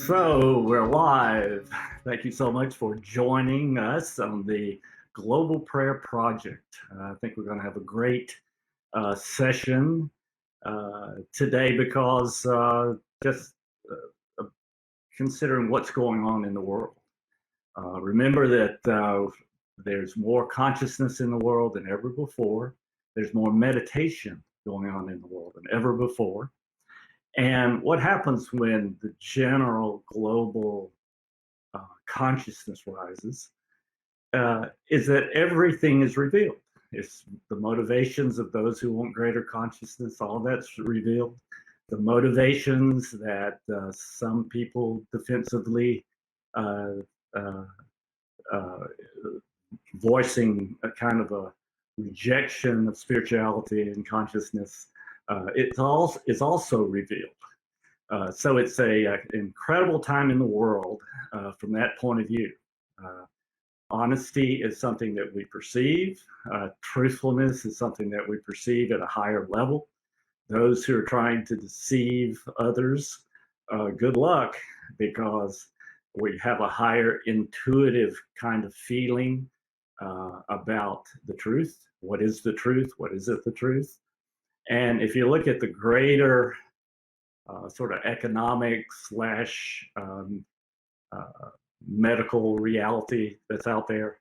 So we're live. Thank you so much for joining us on the Global Prayer Project. I think we're going to have a great session today because just considering what's going on in the world. Remember that there's more consciousness in the world than ever before. There's more meditation going on in the world than ever before. And what happens when the general global consciousness rises is that everything is revealed. It's the motivations of those who want greater consciousness, all that's revealed. The motivations that some people defensively voicing a kind of a rejection of spirituality and consciousness, it's also revealed. So it's an incredible time in the world from that point of view. Honesty is something that we perceive. Truthfulness is something that we perceive at a higher level. Those who are trying to deceive others, good luck, because we have a higher intuitive kind of feeling about the truth. What is the truth? What isn't the truth? And if you look at the greater sort of economic / medical reality that's out there,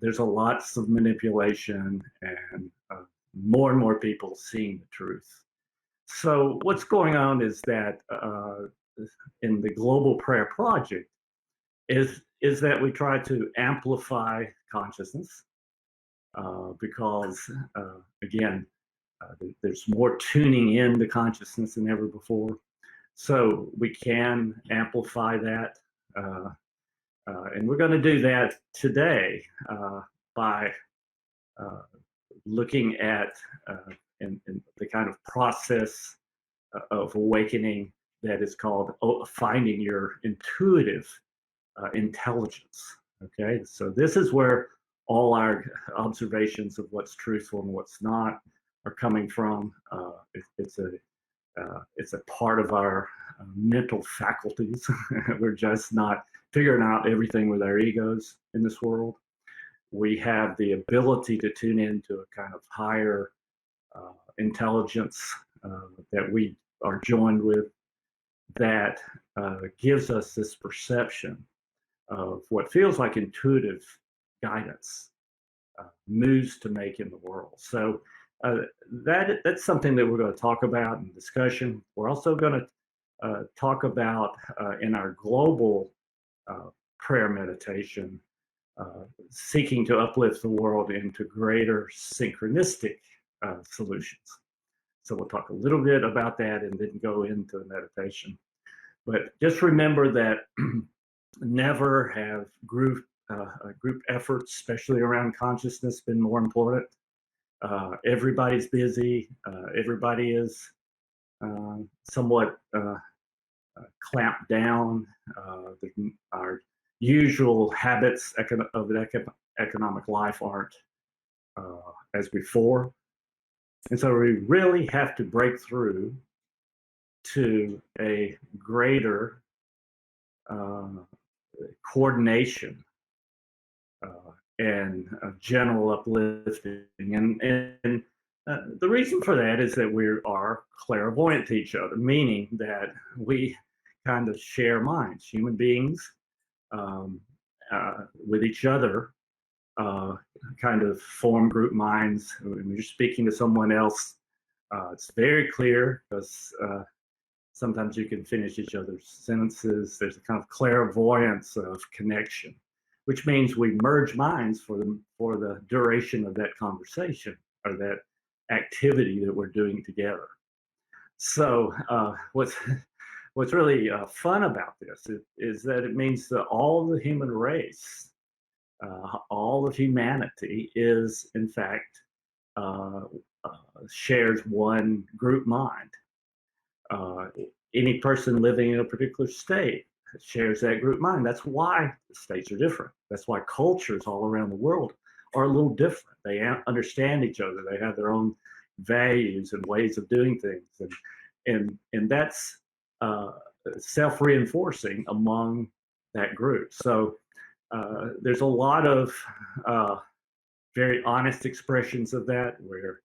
there's a lots of manipulation and more people seeing the truth. So what's going on is that in the Global Prayer Project is that we try to amplify consciousness because again, there's more tuning in to consciousness than ever before. So we can amplify that. And we're going to do that today by looking at in the kind of process of awakening that is called finding your intuitive intelligence. Okay, so this is where all our observations of what's truthful and what's not are coming from. It's a part of our mental faculties. We're just not figuring out everything with our egos in this world. We have the ability to tune into a kind of higher intelligence that we are joined with that gives us this perception of what feels like intuitive guidance, moves to make in the world. So that's something that we're going to talk about in discussion. We're also going to talk about in our global prayer meditation, seeking to uplift the world into greater synchronistic solutions. So we'll talk a little bit about that and then go into the meditation. But just remember that never have group efforts, especially around consciousness, been more important. Everybody's busy. Everybody is somewhat clamped down. Our usual habits of economic life aren't as before. And so we really have to break through to a greater coordination and general uplifting. And the reason for that is that we are clairvoyant to each other, meaning that we kind of share minds. Human beings with each other kind of form group minds. When you're speaking to someone else, it's very clear because sometimes you can finish each other's sentences. There's a kind of clairvoyance of connection, which means we merge minds for the duration of that conversation or that activity that we're doing together. So what's really fun about this is that it means that all the human race, all of humanity is in fact shares one group mind. Any person living in a particular state shares that group mind. That's why the states are different. That's why cultures all around the world are a little different. They understand each other. They have their own values and ways of doing things, and that's self-reinforcing among that group. So there's a lot of very honest expressions of that, where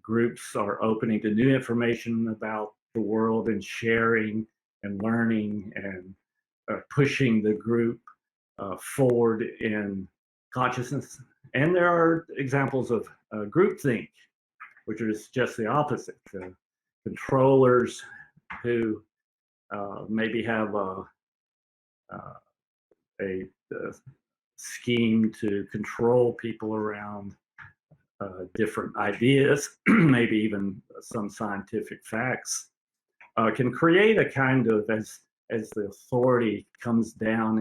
groups are opening to new information about the world and sharing and learning and pushing the group forward in consciousness. And there are examples of groupthink, which is just the opposite. Controllers who maybe have a scheme to control people around different ideas, maybe even some scientific facts, can create a kind of, as the authority comes down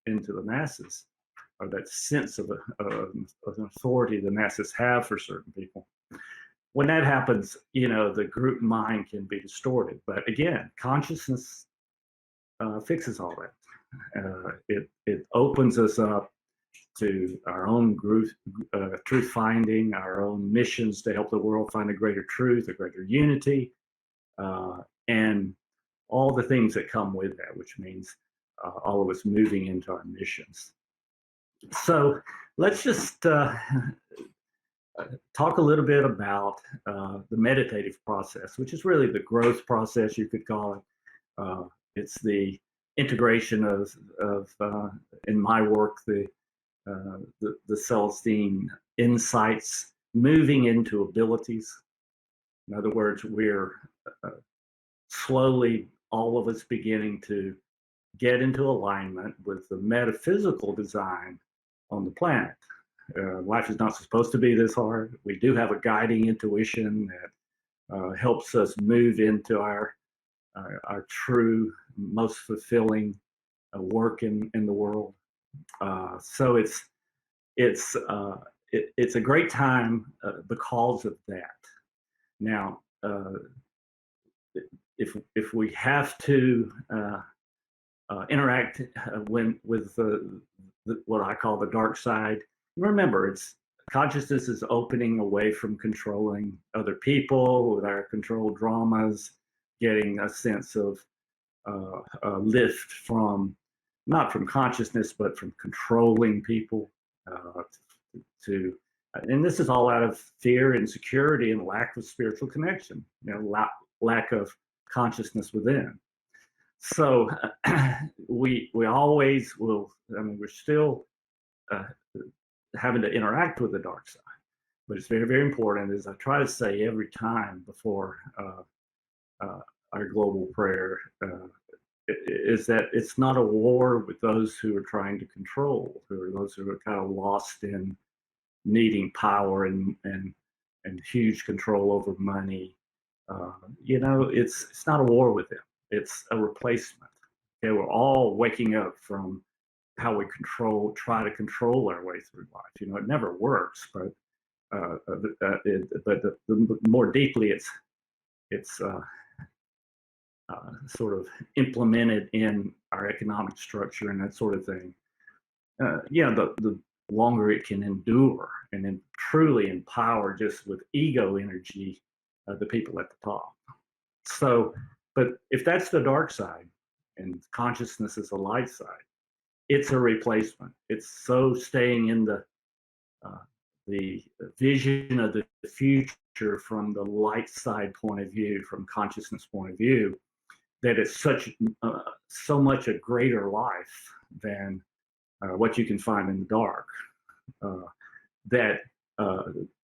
into the masses, or that sense of an authority the masses have for certain people. When that happens, the group mind can be distorted. But again, consciousness fixes all that. It opens us up to our own truth finding, our own missions to help the world find a greater truth, a greater unity, and all the things that come with that, which means all of us moving into our missions. So let's just talk a little bit about the meditative process, which is really the growth process, you could call it. It's the integration of in my work, the Celestine insights moving into abilities. In other words, we're slowly, all of us, beginning to get into alignment with the metaphysical design on the planet. Life is not supposed to be this hard. We do have a guiding intuition that helps us move into our true, most fulfilling work in the world. So it's a great time because of that. Now, if we have to interact with what I call the dark side, remember, consciousness is opening away from controlling other people with our controlled dramas, getting a sense of lift from, not from consciousness, but from controlling people and this is all out of fear, insecurity, and lack of spiritual connection, lack of consciousness within. So we always will, we're still having to interact with the dark side, but it's very, very important, as I try to say every time before our global prayer, is that it's not a war with those who are trying to control, who are those who are kind of lost in needing power and huge control over money. It's not a war with them. It's a replacement. Okay, we're all waking up from how we try to control our way through life. It never works, but more deeply, it's sort of implemented in our economic structure and that sort of thing. The longer it can endure and then truly empower, just with ego energy, the people at the top. So, but if that's the dark side and consciousness is the light side, it's a replacement. It's so staying in the vision of the future from the light side point of view, from consciousness point of view, that it's so much a greater life than what you can find in the dark. That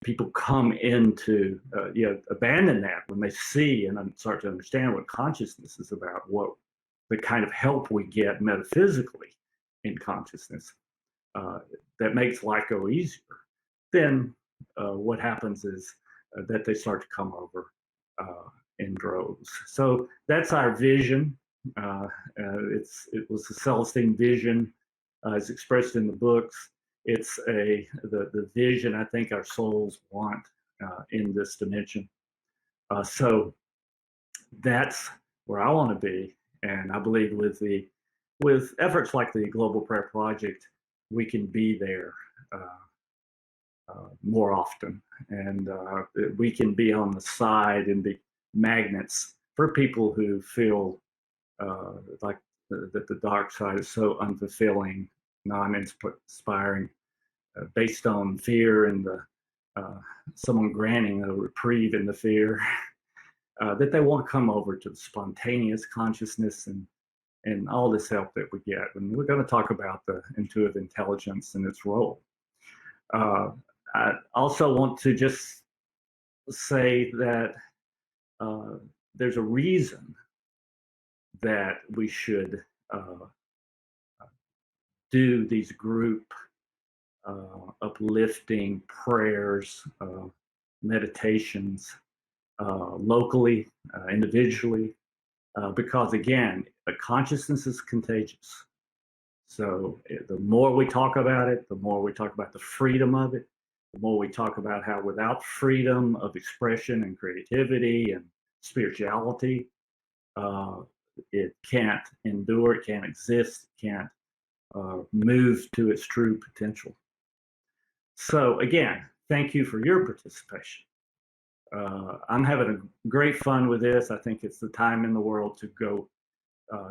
people come into abandon that when they see and start to understand what consciousness is about, what the kind of help we get metaphysically in consciousness that makes life go easier. Then what happens is that they start to come over in droves. So that's our vision. It was the Celestine vision as expressed in the books. It's the vision I think our souls want in this dimension. So that's where I want to be, and I believe with efforts like the Global Prayer Project, we can be there more often, and we can be on the side and be magnets for people who feel like that the dark side is so unfulfilling, non-inspiring, based on fear and the someone granting a reprieve in the fear, that they want to come over to the spontaneous consciousness and all this help that we get. And we're going to talk about the intuitive intelligence and its role. I also want to just say that there's a reason that we should do these group uplifting prayers, meditations, locally, individually, because again, the consciousness is contagious. So the more we talk about it, the more we talk about the freedom of it, the more we talk about how without freedom of expression and creativity and spirituality, it can't endure, it can't exist, it can't move to its true potential. So again, thank you for your participation. I'm having a great fun with this. I think it's the time in the world to go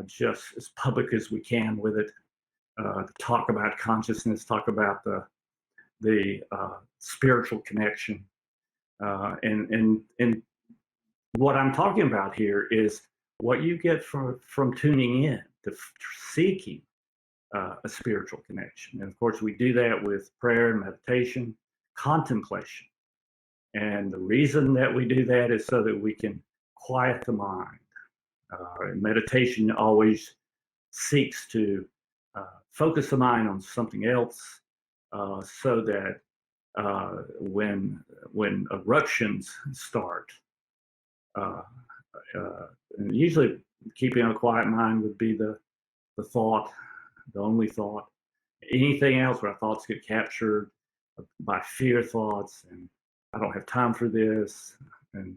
just as public as we can with it, to talk about consciousness, talk about the spiritual connection, and what I'm talking about here is what you get from tuning in to seeking a spiritual connection. And of course, we do that with prayer and meditation, contemplation. And the reason that we do that is so that we can quiet the mind. Meditation always seeks to focus the mind on something else, so that when eruptions start, and usually keeping a quiet mind would be the thought, the only thought. Anything else where our thoughts get captured by fear thoughts, and I don't have time for this, and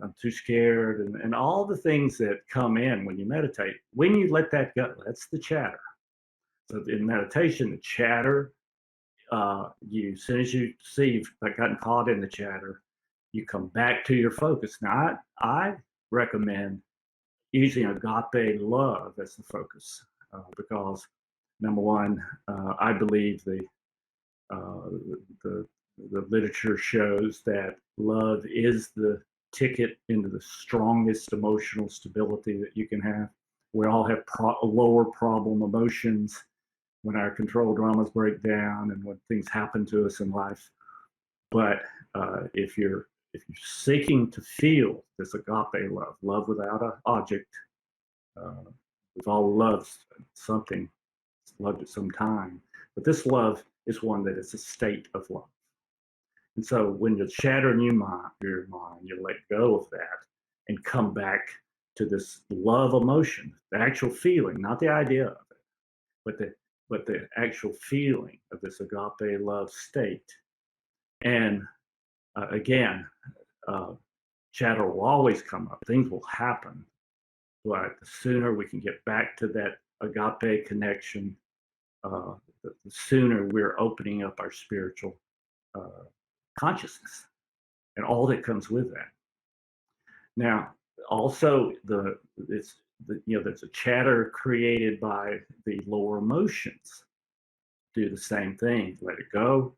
I'm too scared, and all the things that come in when you meditate. When you let that go, that's the chatter. So in meditation, the chatter, as soon as you see you've gotten caught in the chatter, you come back to your focus. Now, I recommend using agape love as the focus, because number one, I believe the literature shows that love is the ticket into the strongest emotional stability that you can have. We all have lower problem emotions when our control dramas break down and when things happen to us in life. But if you're seeking to feel this agape love, love without an object, we've all loved something, loved at some time. But this love is one that is a state of love. And so when you shatter in your mind, you let go of that and come back to this love emotion, the actual feeling, not the idea of it, but the actual feeling of this agape love state. And again, chatter will always come up. Things will happen. But the sooner we can get back to that agape connection, the sooner we're opening up our spiritual consciousness and all that comes with that. Now, also there's a chatter created by the lower emotions. Do the same thing. Let it go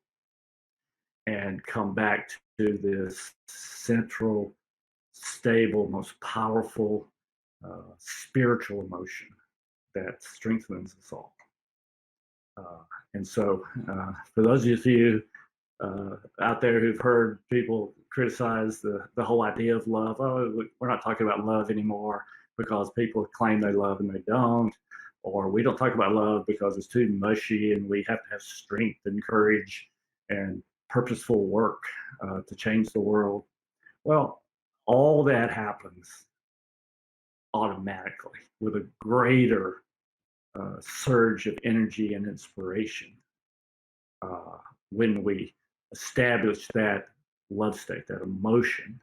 and come back to this central, stable, most powerful spiritual emotion that strengthens us all. And so for those of you out there who've heard people criticize the whole idea of love, oh, we're not talking about love anymore because people claim they love and they don't, or we don't talk about love because it's too mushy and we have to have strength and courage and purposeful work to change the world. Well, all that happens automatically with a greater surge of energy and inspiration when we establish that love state, that emotion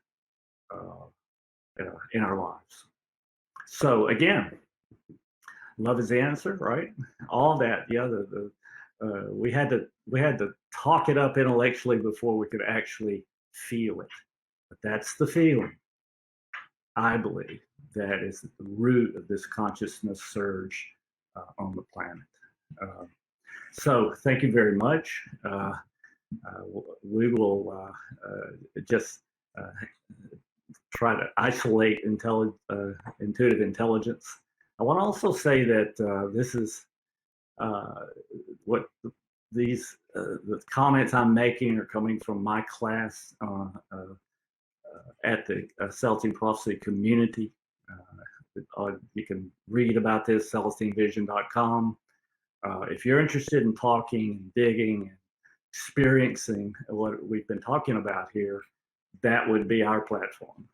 in our lives. So again, love is the answer, right? All that, yeah. We had to talk it up intellectually before we could actually feel it. But that's the feeling. I believe, that is at the root of this consciousness surge on the planet. So thank you very much. We will just try to isolate intuitive intelligence. I want to also say that this is what the comments I'm making are coming from my class at the Celestine Prophecy community. You can read about this, CelestineVision.com. If you're interested in talking and digging and experiencing what we've been talking about here, that would be our platform.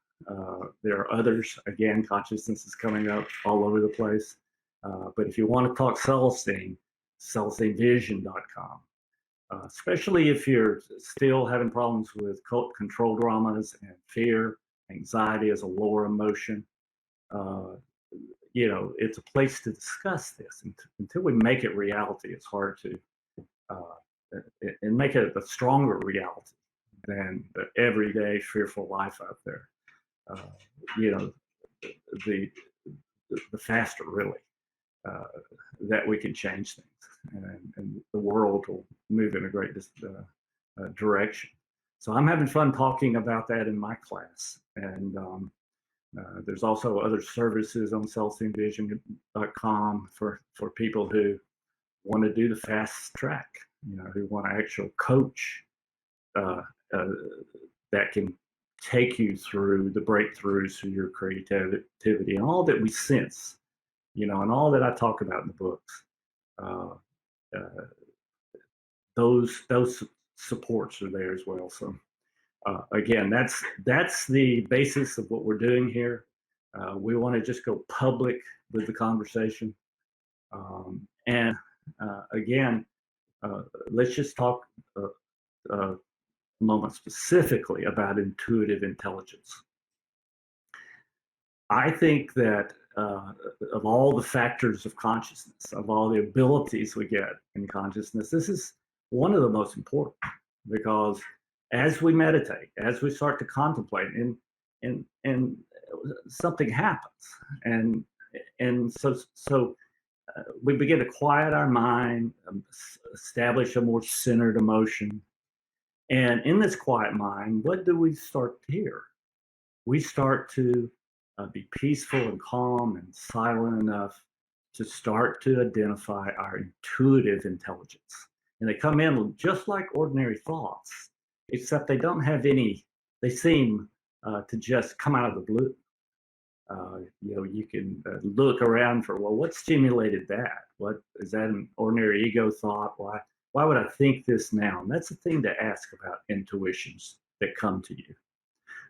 There are others. Again, consciousness is coming up all over the place. But if you want to talk Celestine, CelestineVision.com. Especially if you're still having problems with control dramas and fear, anxiety as a lower emotion. It's a place to discuss this. Until we make it reality, it's hard to and make it a stronger reality than the everyday fearful life out there. The faster, really, that we can change things, and the world will move in a great direction. So I'm having fun talking about that in my class, and there's also other services on CelestineVision.com for people who want to do the fast track, who want to actually coach that can take you through the breakthroughs through your creativity and all that we sense, and all that I talk about in the books. Those supports are there as well. So again, that's the basis of what we're doing here. We want to just go public with the conversation, and again, let's just talk a moment specifically about intuitive intelligence. I think that of all the factors of consciousness, of all the abilities we get in consciousness, this is one of the most important, because as we meditate, as we start to contemplate, and something happens, and so we begin to quiet our mind, establish a more centered emotion, and in this quiet mind, what do we start to hear? We start to be peaceful and calm and silent enough to start to identify our intuitive intelligence. And they come in just like ordinary thoughts, except they don't have any, they seem to just come out of the blue. You can look around for, well, what stimulated that? What is that, an ordinary ego thought? Why would I think this now? And that's the thing to ask about intuitions that come to you.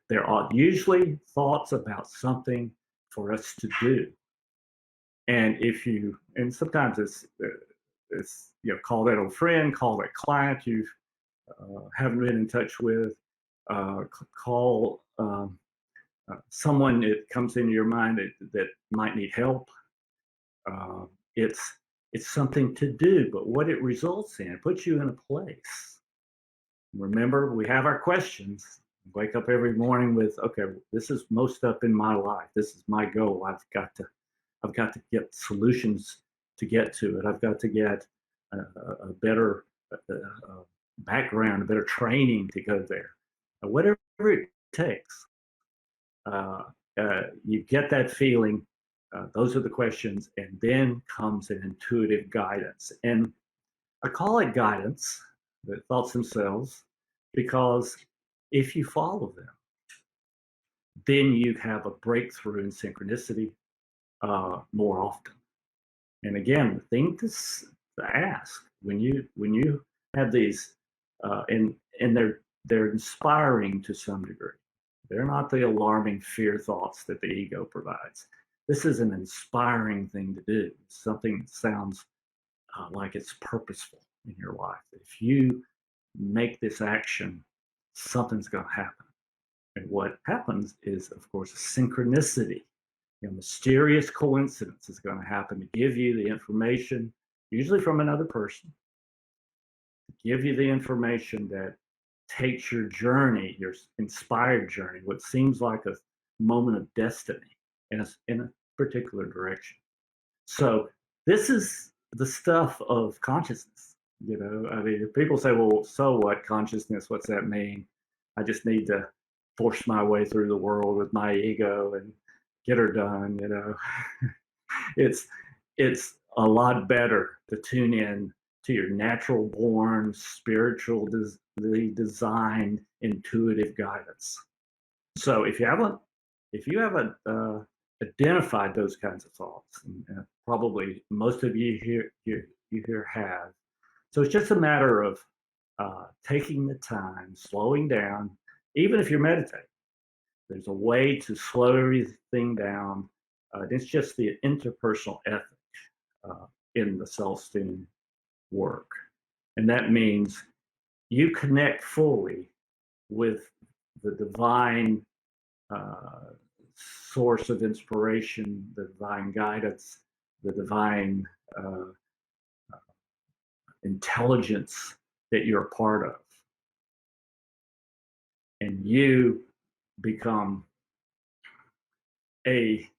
There are usually thoughts about something for us to do. And sometimes it's call that old friend, call that client you haven't been in touch with, call someone that comes into your mind that might need help. It's something to do, but what it results in, it puts you in a place. Remember, we have our questions. Wake up every morning with, okay, this is most up in my life. This is my goal. I've got to get solutions to get to it. I've got to get a better background, a better training to go there. Whatever it takes, you get that feeling. Those are the questions, and then comes an intuitive guidance. And I call it guidance, the thoughts themselves, because if you follow them, then you have a breakthrough in synchronicity more often. And again, the thing to ask when you have these, and they're inspiring to some degree. They're not the alarming fear thoughts that the ego provides. This is an inspiring thing to do. It's something that sounds like it's purposeful in your life. If you make this action, something's going to happen. And what happens is, of course, a synchronicity. A mysterious coincidence is going to happen to give you the information, usually from another person, to give you the information that takes your journey, your inspired journey, what seems like moment of destiny in a particular direction. So this is the stuff of consciousness. I mean, people say, well, so what consciousness? What's that mean? I just need to force my way through the world with my ego and get her done. it's it's a lot better to tune in to your natural born, spiritually designed, intuitive guidance. So if you haven't identified those kinds of thoughts, and probably most of you here have, so it's just a matter of taking the time, slowing down. Even if you're meditating, there's a way to slow everything down. It's just the interpersonal ethic in the Celestine work, and that means you connect fully with the divine source of inspiration, the divine guidance, the divine intelligence that you're a part of. And you become a,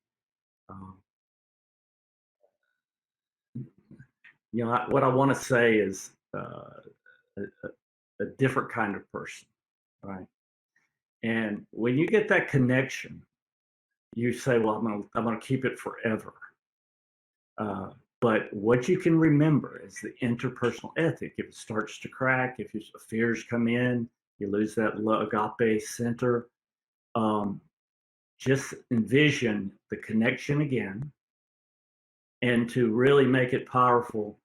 what I want to say is a different kind of person, right? And when you get that connection, you say, well, I'm gonna keep it forever. But what you can remember is the interpersonal ethic. If it starts to crack, if your fears come in, you lose that agape center. Just envision the connection again, and to really make it powerful,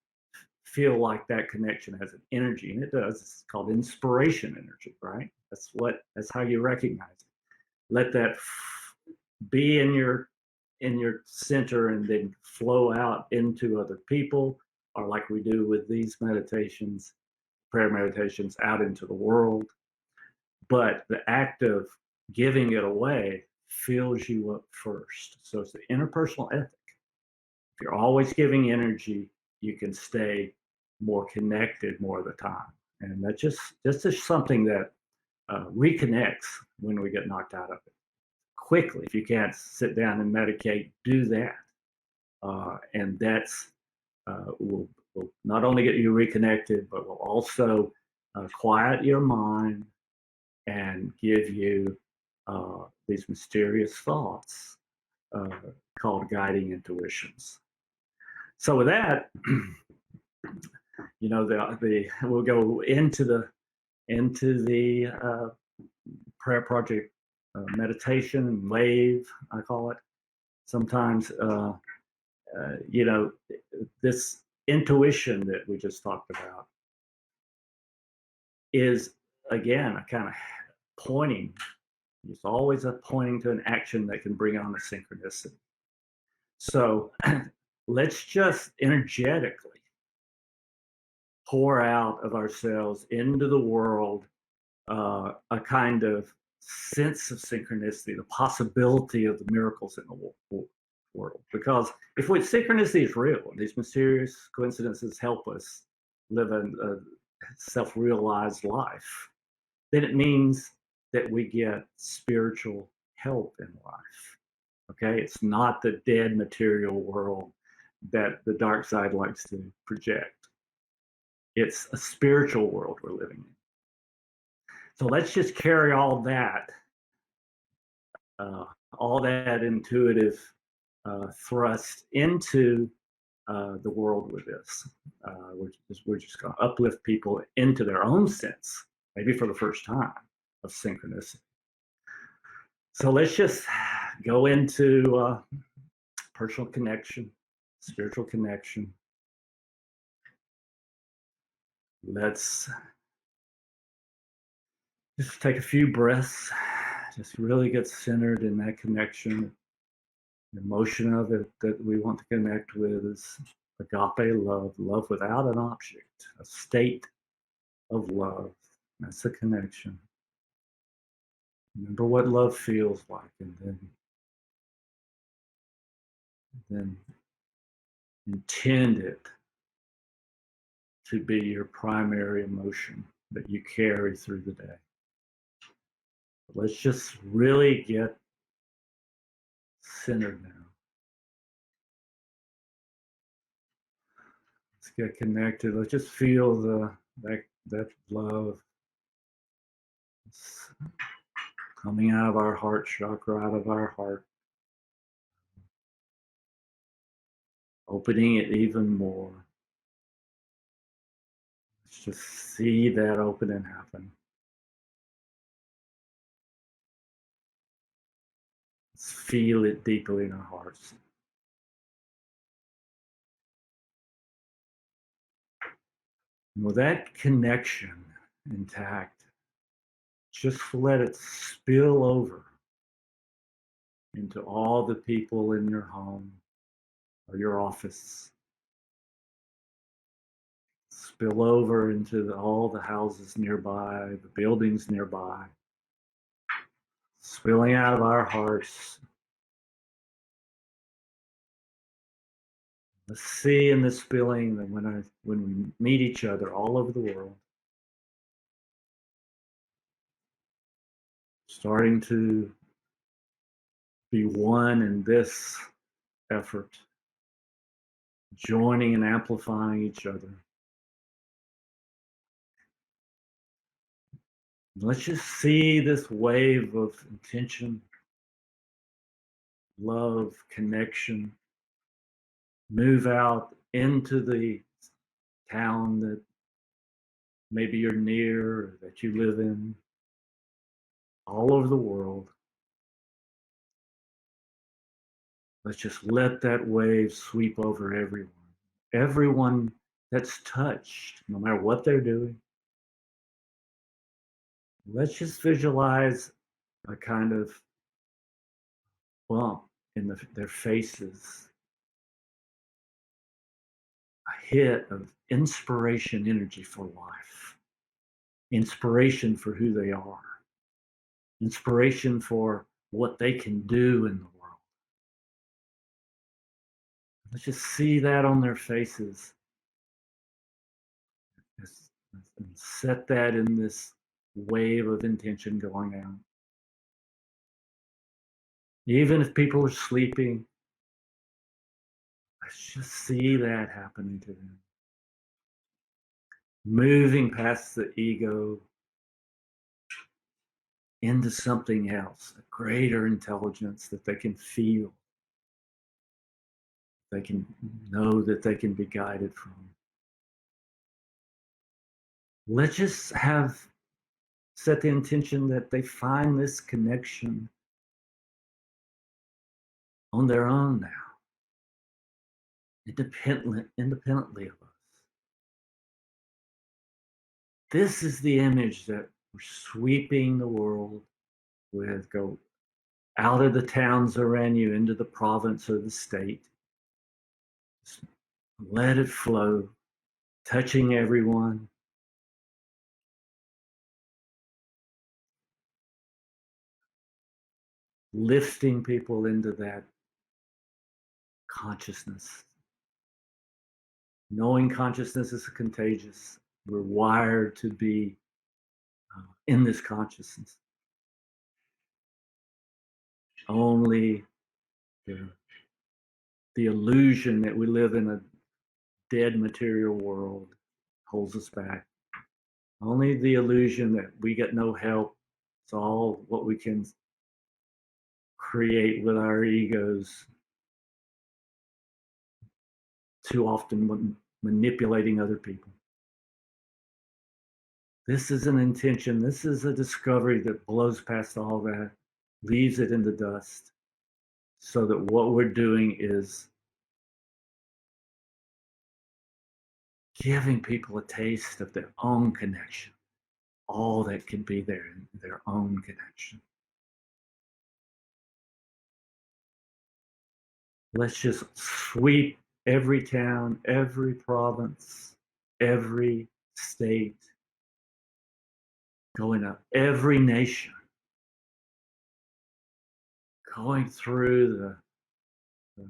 feel like that connection has an energy, and it does. It's called inspiration energy, right? That's how you recognize it. Let that be in your center and then flow out into other people, or like we do with these meditations, prayer meditations, out into the world. But the act of giving it away fills you up first. So it's the interpersonal ethic. If you're always giving energy, you can stay more connected more of the time. And that's just something that reconnects when we get knocked out of it. Quickly, if you can't sit down and medicate, do that. And that's will not only get you reconnected, but will also quiet your mind and give you these mysterious thoughts called guiding intuitions. So with that, we'll go into the prayer project meditation wave, I call it. Sometimes, this intuition that we just talked about is, again, a kind of pointing. It's always a pointing to an action that can bring on a synchronicity. So let's just energetically pour out of ourselves into the world a kind of sense of synchronicity, the possibility of the miracles in the world. Because if synchronicity is real, these mysterious coincidences help us live a self-realized life, then it means that we get spiritual help in life. Okay, it's not the dead material world that the dark side likes to project. It's a spiritual world we're living in. So let's just carry all that intuitive thrust into the world with this. We're just going to uplift people into their own sense, maybe for the first time, of synchronicity. So let's just go into personal connection, spiritual connection. Let's just take a few breaths, just really get centered in that connection. The emotion of it that we want to connect with is agape love, love without an object, a state of love. That's the connection. Remember what love feels like, and then intend it to be your primary emotion that you carry through the day. Let's just really get centered now. Let's get connected. Let's just feel that love coming out of our heart chakra, out of our heart, opening it even more. Let's just see that opening happen. Let's feel it deeply in our hearts. And with that connection intact, just let it spill over into all the people in your home or your office. Spill over into all the houses nearby, the buildings nearby. Spilling out of our hearts. Let's see in this spilling that when we meet each other all over the world, starting to be one in this effort, joining and amplifying each other. Let's just see this wave of intention, love, connection, move out into the town that maybe you're near or that you live in, all over the world. Let's just let that wave sweep over everyone. Everyone that's touched, no matter what they're doing. Let's just visualize a kind of bump in their faces, a hit of inspiration energy for life, inspiration for who they are, inspiration for what they can do in the world. Let's just see that on their faces and set that in this wave of intention going out. Even if people are sleeping, let's just see that happening to them. Moving past the ego into something else, a greater intelligence that they can feel. They can know that they can be guided from. Let's just set the intention that they find this connection on their own now, independently of us. This is the image that we're sweeping the world with. Go out of the towns around you into the province or the state. Just let it flow, touching everyone. Lifting people into that consciousness. Knowing consciousness is contagious. We're wired to be in this consciousness. Only the illusion that we live in a dead material world holds us back. Only the illusion that we get no help. It's all what we can create with our egos, too often manipulating other people. This is an intention. This is a discovery that blows past all that, leaves it in the dust, so that what we're doing is giving people a taste of their own connection, all that can be there in their own connection. Let's just sweep every town, every province, every state, going up every nation, going through the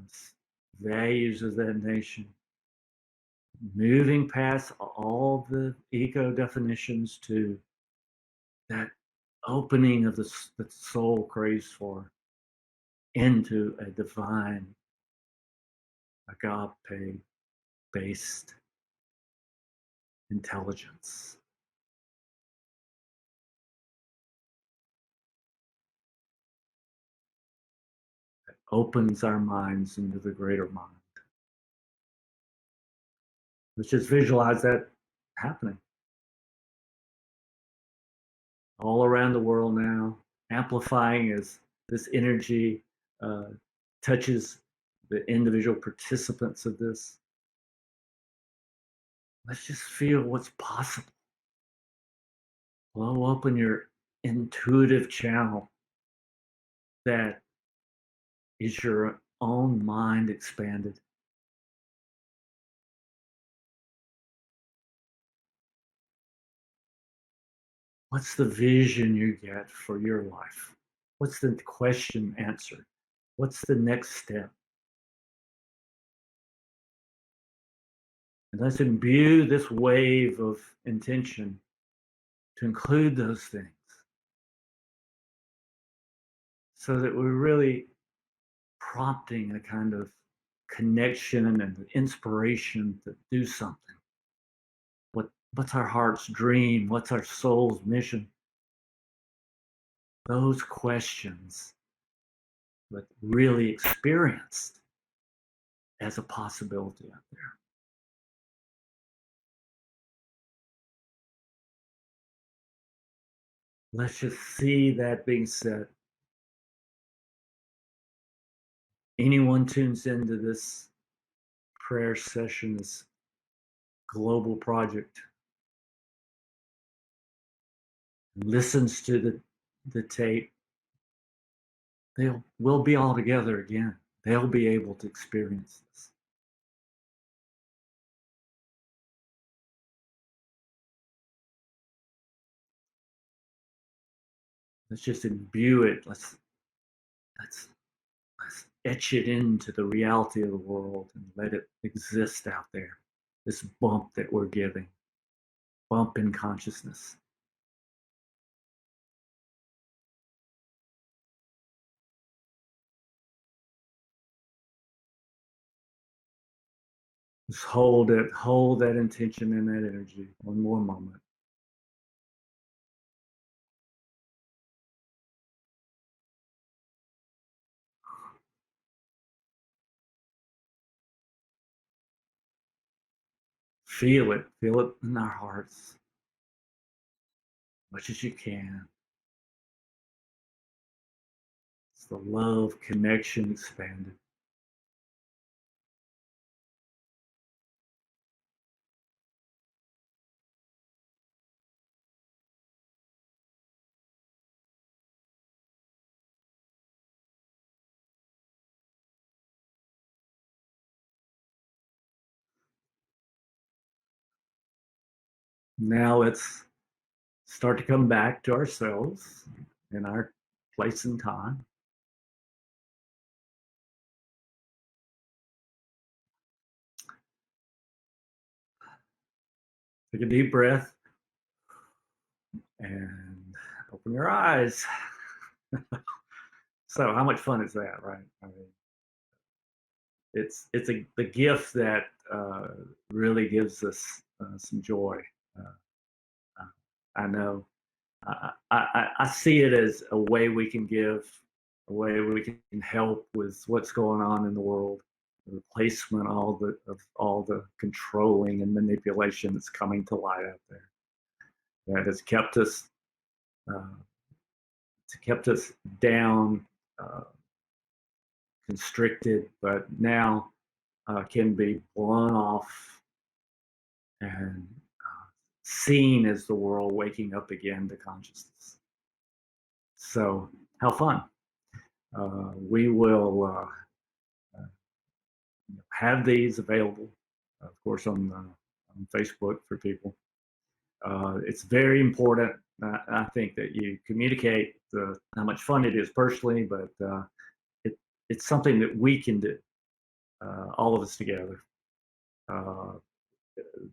values of that nation, moving past all the ego definitions to that opening of that soul craves for, into a divine agape-based intelligence. That opens our minds into the greater mind. Let's just visualize that happening all around the world now, amplifying as this energy touches the individual participants of this. Let's just feel what's possible. Blow open your intuitive channel that is your own mind expanded. What's the vision you get for your life? What's the question answered? What's the next step? And let's imbue this wave of intention to include those things so that we're really prompting a kind of connection and inspiration to do something. What's our heart's dream? What's our soul's mission? Those questions, but really experienced as a possibility out there. Let's just see that being said. Anyone tunes into this prayer session, this global project, listens to the tape, we'll be all together again. They'll be able to experience this. Let's just imbue it. Let's etch it into the reality of the world and let it exist out there. This bump that we're giving, bump in consciousness. Just hold it, hold that intention and that energy. One more moment. Feel it in our hearts as much as you can. It's the love connection expanded. Now let's start to come back to ourselves in our place and time. Take a deep breath and open your eyes. So how much fun is that, right? I mean, it's the gift that really gives us some joy. I know. I see it as a way we can give, a way we can help with what's going on in the world, the replacement of all the controlling and manipulation that's coming to light out there. That has kept us down, constricted, but now can be blown off and seen as the world waking up again to consciousness. So, how fun! We will have these available, of course, on Facebook for people. It's very important, I think, that you communicate how much fun it is personally, but it's something that we can do, all of us together.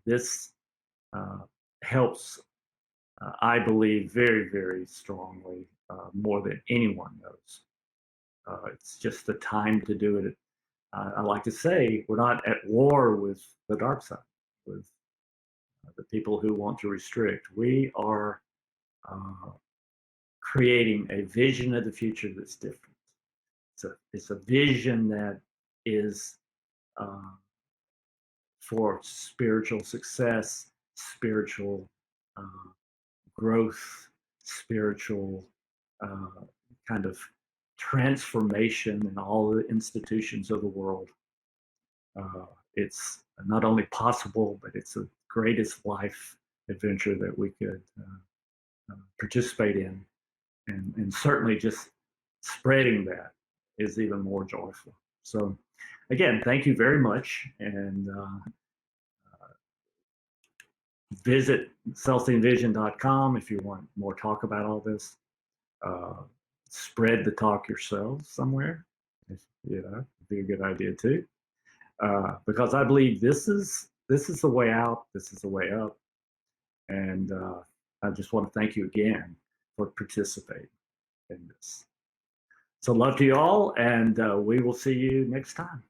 This helps, I believe, very, very strongly, more than anyone knows. It's just the time to do it. I like to say we're not at war with the dark side, with the people who want to restrict. We are uh, creating a vision of the future that's different. It's a vision that is uh, for spiritual success, spiritual uh, growth, spiritual uh, kind of transformation in all the institutions of the world. It's not only possible, but it's the greatest life adventure that we could participate in. And certainly just spreading that is even more joyful. So, again, thank you very much. And visit celestinevision.com if you want more talk about all this. Uh, Spread the talk yourselves somewhere. If, you know, it'd be a good idea too. Because I believe this is the way out. This is the way up. And I just want to thank you again for participating in this. So love to you all, and we will see you next time.